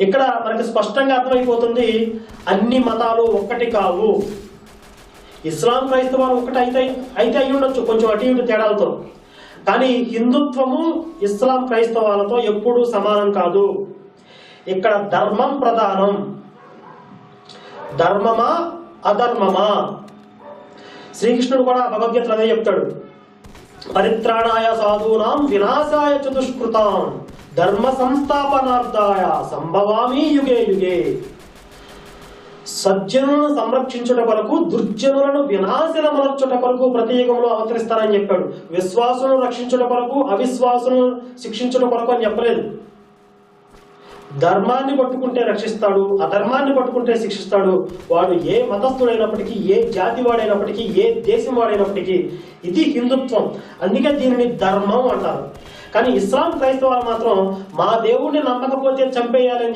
ఇక్కడ మనకి స్పష్టంగా అర్థమైపోతుంది, అన్ని మతాలు ఒక్కటి కావు. ఇస్లాం క్రైస్తవాలు ఒకటి అయితే అయి ఉండొచ్చు, కొంచెం అటు ఇటు తేడాలతో. కానీ హిందుత్వము ఇస్లాం క్రైస్తవాలతో ఎప్పుడూ సమానం కాదు. ఇక్కడ ధర్మం ప్రధానం. ధర్మమా అధర్మమా? శ్రీకృష్ణుడు కూడా భగవద్గీతలో అదే చెప్తాడు, పరిత్రాణాయ సాధూనాం వినాశాయ చతుష్కృతాం ధర్మ సంస్థాపనార్థాయ సంభవామి యుగే యుగే. సజ్జనులను సంరక్షించుట కొరకు దుర్జనులను వినాశనమనర్చుట కొరకు ప్రతి యుగంలో అవతరిస్తానని చెప్పాడు. విశ్వాసులను రక్షించుట కొరకు అవిశ్వాసులను శిక్షించుట కొరకు అని చెప్పలేదు. ధర్మాన్ని పట్టుకుంటే రక్షిస్తాడు, అధర్మాన్ని పట్టుకుంటే శిక్షిస్తాడు. వాడు ఏ మతస్థుడైనప్పటికీ, ఏ జాతి వాడైనప్పటికీ, ఏ దేశం వాడైనప్పటికీ. ఇది హిందుత్వం. అందుకే దీనిని ధర్మం అంటారు. కానీ ఇస్లాం క్రైస్తవాలు మాత్రం మా దేవుణ్ణి నమ్మకపోతే చంపేయాలని